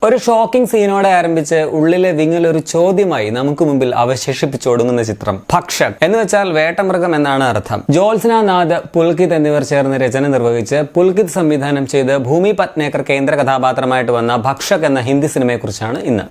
ഒരു ഷോക്കിംഗ് സീനോടെ ആരംഭിച്ച് ഉള്ളിലെ വിങ്ങൽ ഒരു ചോദ്യമായി നമുക്ക് മുമ്പിൽ അവശേഷിപ്പിച്ചൊടുങ്ങുന്ന ചിത്രം ഭക്ഷക് എന്ന് വെച്ചാൽ വേട്ടമൃഗം എന്നാണ് അർത്ഥം. ജ്യോത്സ്ന നാഥ്, പുൽകിത് എന്നിവർ ചേർന്ന് രചന നിർവഹിച്ച് പുൽകിത് സംവിധാനം ചെയ്ത് ഭൂമി പട്നേക്കർ കേന്ദ്ര കഥാപാത്രമായിട്ട് വന്ന ഭക്ഷക് എന്ന ഹിന്ദി സിനിമയെക്കുറിച്ചാണ് ഇന്ന്.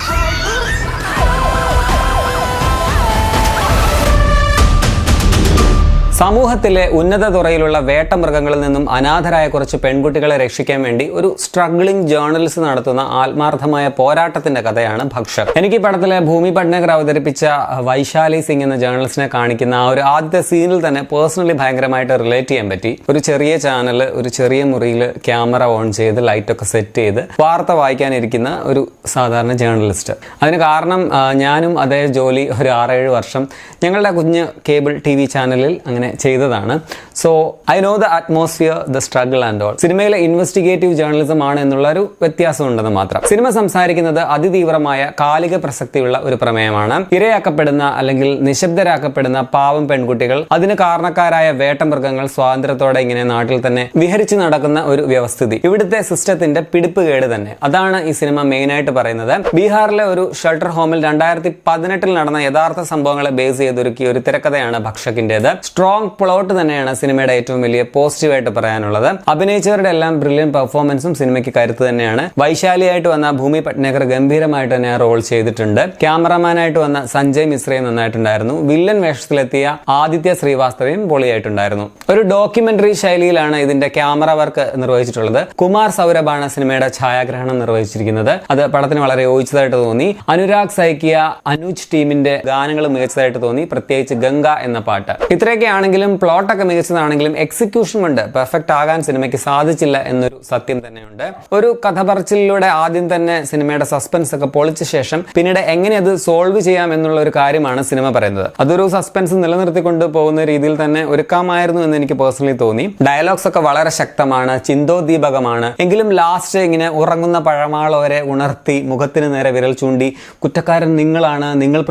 സമൂഹത്തിലെ ഉന്നത തുറയിലുള്ള വേട്ടമൃഗങ്ങളിൽ നിന്നും അനാഥരായ കുറച്ച് പെൺകുട്ടികളെ രക്ഷിക്കാൻ വേണ്ടി ഒരു സ്ട്രഗ്ലിംഗ് ജേർണലിസ്റ്റ് നടത്തുന്ന ആത്മാർത്ഥമായ പോരാട്ടത്തിന്റെ കഥയാണ് ഭക്ഷക്. എനിക്ക് ഈ പടത്തിലെ ഭൂമി പട്നേക്കർ അവതരിപ്പിച്ച വൈശാലി സിംഗ് എന്ന ജേർണലിസ്റ്റിനെ കാണിക്കുന്ന ആ ഒരു ആദ്യത്തെ സീനിൽ തന്നെ പേഴ്സണലി ഭയങ്കരമായിട്ട് റിലേറ്റ് ചെയ്യാൻ പറ്റി. ഒരു ചെറിയ ചാനൽ, ഒരു ചെറിയ മുറിയിൽ ക്യാമറ ഓൺ ചെയ്ത് ലൈറ്റൊക്കെ സെറ്റ് ചെയ്ത് വാർത്ത വായിക്കാനിരിക്കുന്ന ഒരു സാധാരണ ജേർണലിസ്റ്റ്. അതിന് കാരണം ഞാനും അതേ ജോലി ഒരു 6-7 വർഷം ഞങ്ങളുടെ കുഞ്ഞ് കേബിൾ TV ചാനലിൽ അങ്ങനെ ചെയ്തതാണ്. So I know the atmosphere, the struggle and all. സിനിമയിലെ ഇൻവെസ്റ്റിഗേറ്റീവ് ജേർണലിസം ആണ് എന്നുള്ള ഒരു വ്യത്യാസം ഉണ്ടെന്ന് മാത്രം. സിനിമ സംസാരിക്കുന്നത് അതിതീവ്രമായ കാലിക പ്രസക്തിയുള്ള ഒരു പ്രമേയമാണ്. ഇരയാക്കപ്പെടുന്ന അല്ലെങ്കിൽ നിശബ്ദരാക്കപ്പെടുന്ന പാവം പെൺകുട്ടികൾ, അതിന് കാരണക്കാരായ വേട്ടമൃഗങ്ങൾ, സ്വാതന്ത്ര്യത്തോടെ ഇങ്ങനെ നാട്ടിൽ തന്നെ വിഹരിച്ചു നടക്കുന്ന ഒരു വ്യവസ്ഥിതി, ഇവിടുത്തെ സിസ്റ്റത്തിന്റെ പിടിപ്പുകേട് തന്നെ. അതാണ് ഈ സിനിമ മെയിനായിട്ട് പറയുന്നത്. ബീഹാറിലെ ഒരു ഷെൽട്ടർ ഹോമിൽ 2018 നടന്ന യഥാർത്ഥ സംഭവങ്ങളെ ബേസ് ചെയ്തൊരുക്കിയ ഒരു തിരക്കഥയാണ് ഭക്ഷകിന്റേത്. സ്ട്രോങ് പ്ലോട്ട് തന്നെയാണ് സിനിമയുടെ ഏറ്റവും വലിയ പോസിറ്റീവായിട്ട് പറയാനുള്ളത്. അഭിനയിച്ചവരുടെ എല്ലാം ബ്രില്യൻ പെർഫോമൻസും സിനിമയ്ക്ക് കരുത്ത് തന്നെയാണ്. വൈശാലിയായിട്ട് വന്ന ഭൂമി പട്നേക്കർ ഗംഭീരമായിട്ട് തന്നെ റോൾ ചെയ്തിട്ടുണ്ട്. ക്യാമറമാനായിട്ട് വന്ന സഞ്ജയ് മിശ്രയും നന്നായിട്ടുണ്ടായിരുന്നു. വില്ലൻ വേഷത്തിലെത്തിയ ആദിത്യ ശ്രീവാസ്തവയും പൊളിയായിട്ടുണ്ടായിരുന്നു. ഒരു ഡോക്യുമെന്ററി ശൈലിയിലാണ് ഇതിന്റെ ക്യാമറ വർക്ക് നിർവഹിച്ചിട്ടുള്ളത്. കുമാർ സൗരഭാണ് സിനിമയുടെ ഛായാഗ്രഹണം നിർവഹിച്ചിരിക്കുന്നത്. അത് പടത്തിന് വളരെ യോജിച്ചതായിട്ട് തോന്നി. അനുരാഗ് സൈക്കിയ, അനുജ് ടീമിന്റെ ഗാനങ്ങൾ മികച്ചതായിട്ട് തോന്നി, പ്രത്യേകിച്ച് ഗംഗ എന്ന പാട്ട്. ഇത്രയൊക്കെയാണ് പ്ലോട്ടൊക്കെ മികച്ചതാണെങ്കിലും എക്സിക്യൂഷൻ കൊണ്ട് പെർഫെക്റ്റ് ആകാൻ സിനിമയ്ക്ക് സാധിച്ചില്ല എന്നൊരു സത്യം തന്നെയുണ്ട്. ഒരു കഥ പറച്ചിലൂടെ ആദ്യം തന്നെ സിനിമയുടെ സസ്പെൻസ് ഒക്കെ പൊളിച്ച ശേഷം പിന്നീട് എങ്ങനെ അത് സോൾവ് ചെയ്യാം എന്നുള്ള ഒരു കാര്യമാണ് സിനിമ പറയുന്നത്. അതൊരു സസ്പെൻസ് നിലനിർത്തിക്കൊണ്ട് പോകുന്ന രീതിയിൽ തന്നെ ഒരുക്കാമായിരുന്നു എന്ന് എനിക്ക് പേഴ്സണലി തോന്നി. ഡയലോഗ്സ് ഒക്കെ വളരെ ശക്തമാണ്, ചിന്തോദ്ദീപകമാണ്. എങ്കിലും ലാസ്റ്റ് ഇങ്ങനെ ഉറങ്ങുന്ന പഴമാളവരെ ഉണർത്തി മുഖത്തിന് നേരെ വിരൽ ചൂണ്ടി കുറ്റക്കാരൻ നിങ്ങളാണ്, നിങ്ങൾ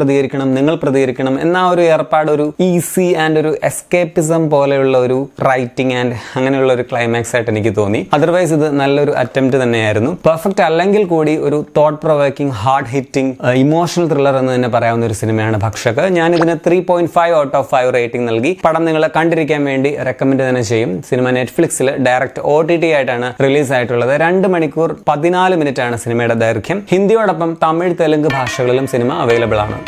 പ്രതികരിക്കണം എന്ന ഒരു ഏർപ്പാട് ഒരു ഈസി ആൻഡ് ഒരു എസ്കേപ്പിസം പോലെയുള്ള ഒരു റൈറ്റിംഗ് ആൻഡ് അങ്ങനെയുള്ള ഒരു ക്ലൈമാക്സ് ആയിട്ട് എനിക്ക് തോന്നി. അതർവൈസ് ഇത് നല്ലൊരു അറ്റംപ്റ്റ് തന്നെയായിരുന്നു. പെർഫെക്റ്റ് അല്ലെങ്കിൽ കൂടി ഒരു thought provoking, hard hitting, emotional thriller എന്ന് തന്നെ പറയാവുന്ന ഒരു സിനിമയാണ് ഭക്ഷക്. ഞാൻ ഇതിന് 3.5 ഔട്ട് ഓഫ് 5 റേറ്റിംഗ് നൽകി. പടം നിങ്ങൾ കണ്ടിരിക്കാൻ വേണ്ടി റെക്കമെൻഡ് തന്നെ ചെയ്യും. സിനിമ നെറ്റ്ഫ്ലിക്സിൽ ഡയറക്റ്റ് OTT ആയിട്ടാണ് റിലീസ് ആയിട്ടുള്ളത്. 2 മണിക്കൂർ 14 മിനിറ്റ് ആണ് സിനിമയുടെ ദൈർഘ്യം. ഹിന്ദിയോടൊപ്പം തമിഴ്, തെലുങ്ക് ഭാഷകളിലും സിനിമ അവൈലബിൾ ആണ്.